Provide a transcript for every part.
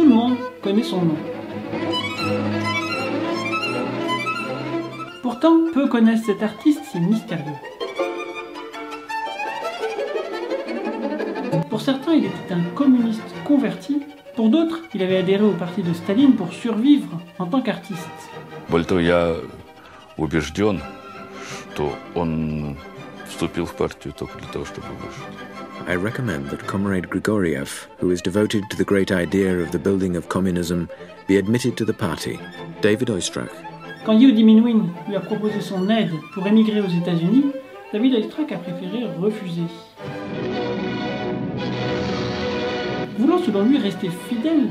Tout le monde connaît son nom. Pourtant, peu connaissent cet artiste si mystérieux. Pour certains, il était un communiste converti. Pour d'autres, il avait adhéré au parti de Staline pour survivre en tant qu'artiste. Более того, я убежден, что он вступил в партию только для того, чтобы выжить. I recommend that Comrade Grigoriev, who is devoted to the great idea of the building of communism, be admitted to the party. David Oistrakh. Quand Yehudi Menuhin lui a proposé son aide pour émigrer aux États-Unis, David Oistrakh a préféré refuser. Voulant selon lui rester fidèle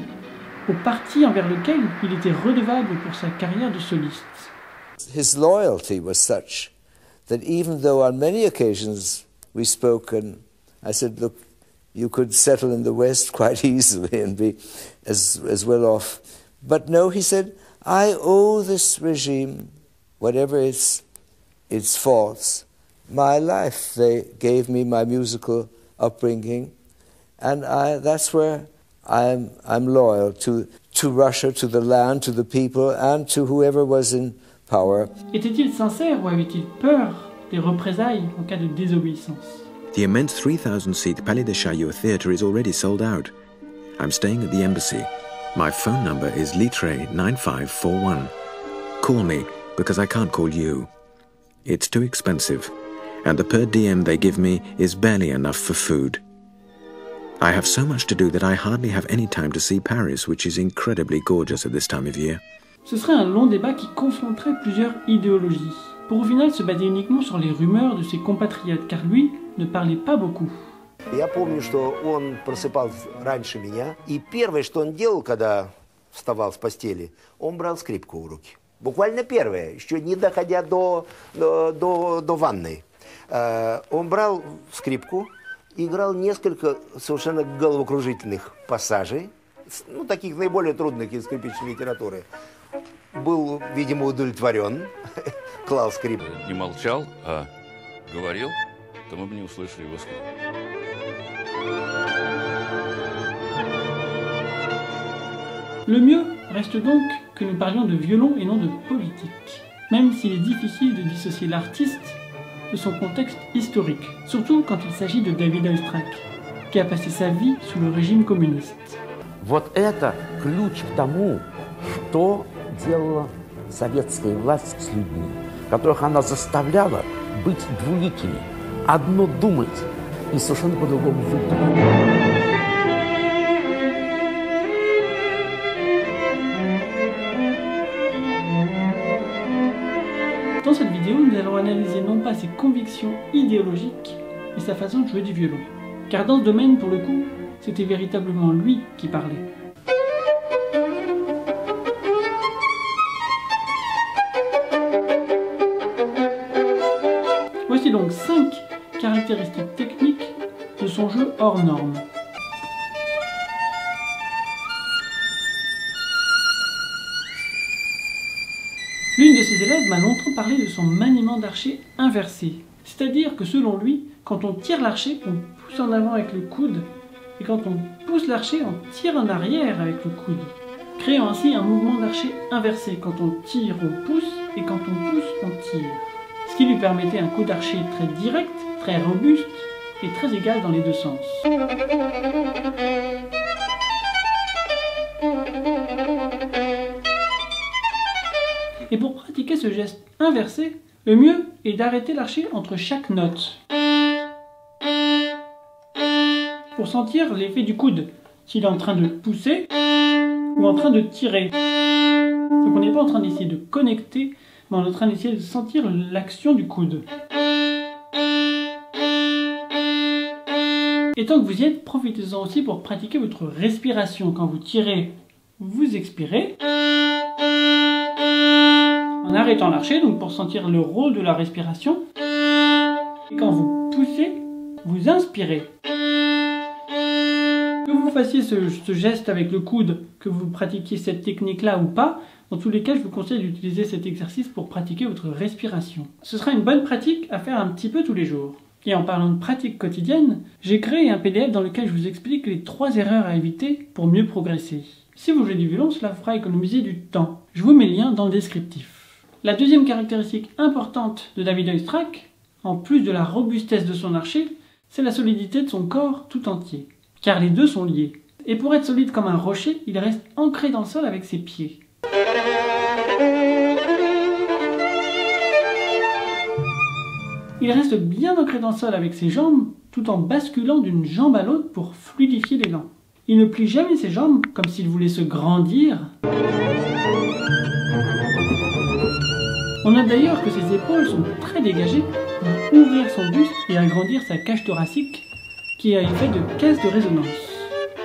au parti envers lequel il était redevable pour sa carrière de soliste. His loyalty was such that even though on many occasions we spoke and I said, look, you could settle in the West quite easily and be as well off. But no, he said, I owe this regime, whatever its faults, my life. They gave me my musical upbringing, and that's where I'm loyal to Russia, to the land, to the people, and to whoever was in power. Était-il sincère ou avait-il peur des représailles en cas de désobéissance? The immense 3,000-seat Palais de Chaillot Theatre is already sold out. I'm staying at the embassy. My phone number is Litre 9541. Call me, because I can't call you. It's too expensive, and the per diem they give me is barely enough for food. I have so much to do that I hardly have any time to see Paris, which is incredibly gorgeous at this time of year. Ce serait un long débat qui confronterait plusieurs idéologies, pour au final se baser uniquement sur les rumeurs de ses compatriotes, car lui ne parlait pas beaucoup. Я помню, что он просыпался раньше меня, и первое, что он делал, когда вставал с постели, он брал скрипку в руки. Буквально первое, еще не доходя до ванной. Он брал скрипку, играл несколько совершенно головокружительных пассажей, ну, таких наиболее трудных из скрипичной литературы. Был, видимо, удовлетворен, клал скрипку. Не молчал, а говорил, то мы бы не услышали его слов. Le mieux reste donc que nous parlions de violon et non de politique, même s'il est difficile de dissocier l'artiste de son contexte historique, surtout quand il s'agit de David Oistrakh, qui a passé sa vie sous le régime communiste. Вот это ключ к тому, что делала советская власть с людьми, которых она заставляла быть двуликими, одно думать и совершенно по-другому выглядеть. Dans cette vidéo, nous allons analyser non pas ses convictions idéologiques, mais sa façon de jouer du violon. Car dans ce domaine, pour le coup, c'était véritablement lui qui parlait. Voici donc 5 caractéristiques techniques de son jeu hors norme. L'une de ses élèves m'a longtemps parlé de son maniement d'archet inversé. C'est-à-dire que selon lui, quand on tire l'archet, on pousse en avant avec le coude, et quand on pousse l'archet, on tire en arrière avec le coude, créant ainsi un mouvement d'archet inversé. Quand on tire, on pousse, et quand on pousse, on tire. Ce qui lui permettait un coup d'archet très direct, très robuste, et très égal dans les deux sens. Et pour pratiquer ce geste inversé, le mieux est d'arrêter l'archet entre chaque note. Pour sentir l'effet du coude, s'il est en train de pousser ou en train de tirer. Donc on n'est pas en train d'essayer de connecter, mais on est en train d'essayer de sentir l'action du coude. Et tant que vous y êtes, profitez-en aussi pour pratiquer votre respiration. Quand vous tirez, vous expirez. En arrêtant l'archet, donc pour sentir le rôle de la respiration. Et quand vous poussez, vous inspirez. Que vous fassiez ce geste avec le coude, que vous pratiquiez cette technique-là ou pas, dans tous les cas, je vous conseille d'utiliser cet exercice pour pratiquer votre respiration. Ce sera une bonne pratique à faire un petit peu tous les jours. Et en parlant de pratique quotidienne, j'ai créé un PDF dans lequel je vous explique les 3 erreurs à éviter pour mieux progresser. Si vous jouez du violon, cela vous fera économiser du temps. Je vous mets le lien dans le descriptif. La deuxième caractéristique importante de David Oistrakh, en plus de la robustesse de son archet, c'est la solidité de son corps tout entier. Car les deux sont liés. Et pour être solide comme un rocher, il reste ancré dans le sol avec ses pieds. Il reste bien ancré dans le sol avec ses jambes, tout en basculant d'une jambe à l'autre pour fluidifier l'élan. Il ne plie jamais ses jambes comme s'il voulait se grandir. On note d'ailleurs que ses épaules sont très dégagées pour ouvrir son buste et agrandir sa cage thoracique qui a effet de caisse de résonance.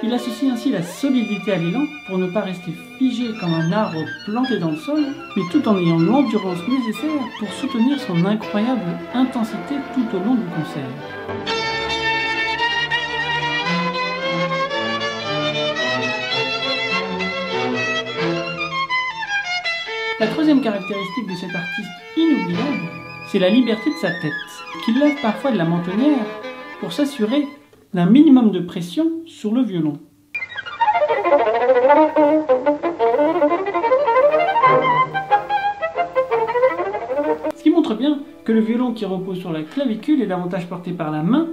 Il associe ainsi la solidité à l'élan pour ne pas rester figé comme un arbre planté dans le sol, mais tout en ayant l'endurance nécessaire pour soutenir son incroyable intensité tout au long du concert. La troisième caractéristique de cet artiste inoubliable, c'est la liberté de sa tête, qu'il lève parfois de la mentonnière pour s'assurer d'un minimum de pression sur le violon. Ce qui montre bien que le violon qui repose sur la clavicule est davantage porté par la main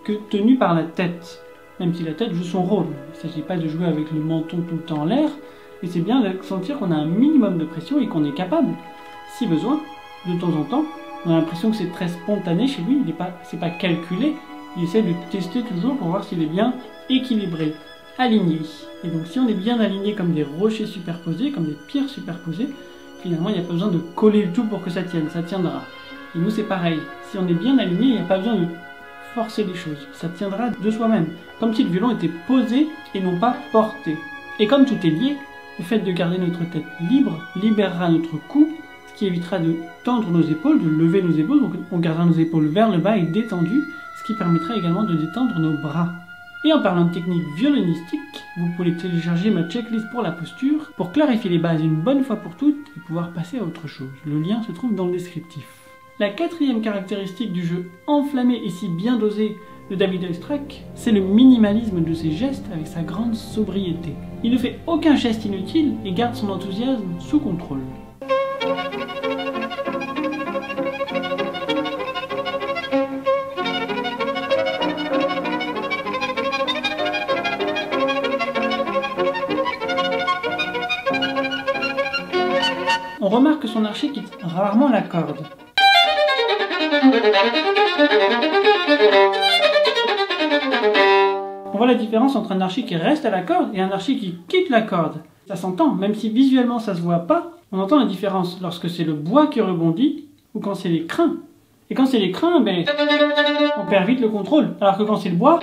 que tenu par la tête, même si la tête joue son rôle. Il ne s'agit pas de jouer avec le menton tout le temps en l'air, mais c'est bien de sentir qu'on a un minimum de pression et qu'on est capable, si besoin, de temps en temps. On a l'impression que c'est très spontané chez lui, c'est pas calculé. Il essaie de tester toujours pour voir s'il est bien équilibré, aligné. Et donc si on est bien aligné comme des rochers superposés, comme des pierres superposées, finalement il n'y a pas besoin de coller le tout pour que ça tienne, ça tiendra. Et nous c'est pareil, si on est bien aligné, il n'y a pas besoin de forcer les choses, ça tiendra de soi-même, comme si le violon était posé et non pas porté. Et comme tout est lié, le fait de garder notre tête libre libérera notre cou, ce qui évitera de tendre nos épaules, de lever nos épaules, donc on gardera nos épaules vers le bas et détendues, ce qui permettra également de détendre nos bras. Et en parlant de technique violonistique, vous pouvez télécharger ma checklist pour la posture, pour clarifier les bases une bonne fois pour toutes et pouvoir passer à autre chose. Le lien se trouve dans le descriptif. La quatrième caractéristique du jeu enflammé et si bien dosé de David Oistrakh, c'est le minimalisme de ses gestes avec sa grande sobriété. Il ne fait aucun geste inutile et garde son enthousiasme sous contrôle. On remarque que son archet quitte rarement la corde. On voit la différence entre un archet qui reste à la corde et un archet qui quitte la corde. Ça s'entend, même si visuellement ça se voit pas, on entend la différence lorsque c'est le bois qui rebondit ou quand c'est les crins. Et quand c'est les crins, on perd vite le contrôle, alors que quand c'est le bois,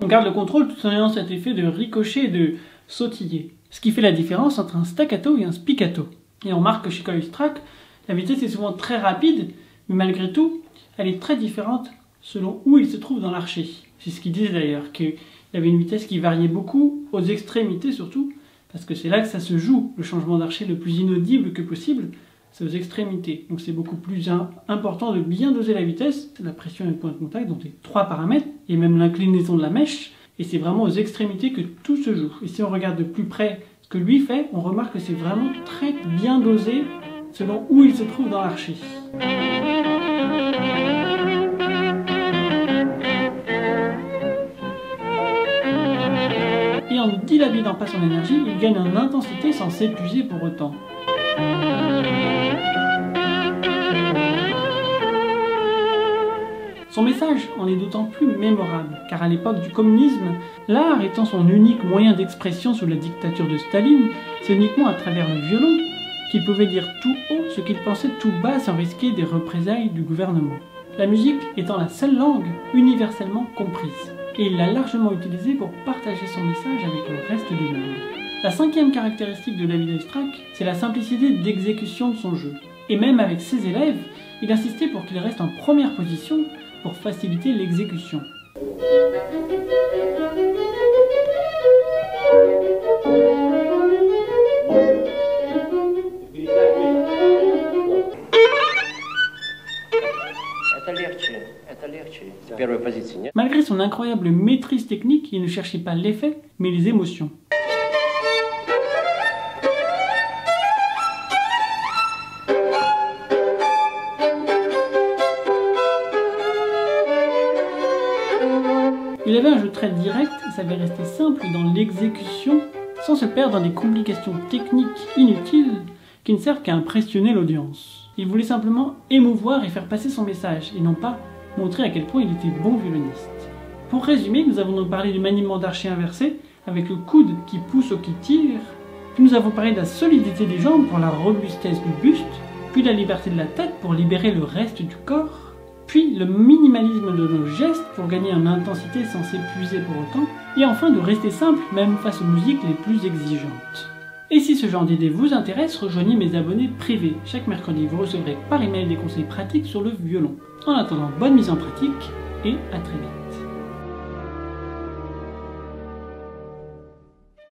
on garde le contrôle tout en ayant cet effet de ricochet et de sautiller. Ce qui fait la différence entre un staccato et un spiccato. Et on remarque que chez Oistrakh, la vitesse est souvent très rapide, mais malgré tout, elle est très différente selon où il se trouve dans l'archet. C'est ce qu'il disait d'ailleurs, qu'il avait une vitesse qui variait beaucoup, aux extrémités surtout, parce que c'est là que ça se joue, le changement d'archet le plus inaudible que possible, c'est aux extrémités. Donc c'est beaucoup plus important de bien doser la vitesse, la pression et le point de contact, donc les 3 paramètres, et même l'inclinaison de la mèche, et c'est vraiment aux extrémités que tout se joue. Et si on regarde de plus près ce que lui fait, on remarque que c'est vraiment très bien dosé selon où il se trouve dans l'archet. Et en ne dilapidant pas son énergie, il gagne en intensité sans s'épuiser pour autant. Son message en est d'autant plus mémorable, car à l'époque du communisme, l'art étant son unique moyen d'expression sous la dictature de Staline, c'est uniquement à travers le violon qu'il pouvait dire tout haut ce qu'il pensait tout bas sans risquer des représailles du gouvernement. La musique étant la seule langue universellement comprise, et il l'a largement utilisée pour partager son message avec le reste du monde. La 5e caractéristique de David Oistrakh, c'est la simplicité d'exécution de son jeu. Et même avec ses élèves, il insistait pour qu'il reste en première position pour faciliter l'exécution. Malgré son son incroyable maîtrise technique, il ne cherchait pas l'effet, mais les émotions. Il avait un jeu très direct et savait rester simple dans l'exécution sans se perdre dans des complications techniques inutiles qui ne servent qu'à impressionner l'audience. Il voulait simplement émouvoir et faire passer son message et non pas montrer à quel point il était bon violoniste. Pour résumer, nous avons donc parlé du maniement d'archet inversé avec le coude qui pousse ou qui tire, puis nous avons parlé de la solidité des jambes pour la robustesse du buste, puis de la liberté de la tête pour libérer le reste du corps, puis le minimalisme de nos gestes pour gagner en intensité sans s'épuiser pour autant, et enfin de rester simple même face aux musiques les plus exigeantes. Et si ce genre d'idée vous intéresse, rejoignez mes abonnés privés. Chaque mercredi, vous recevrez par email des conseils pratiques sur le violon. En attendant, bonne mise en pratique et à très vite.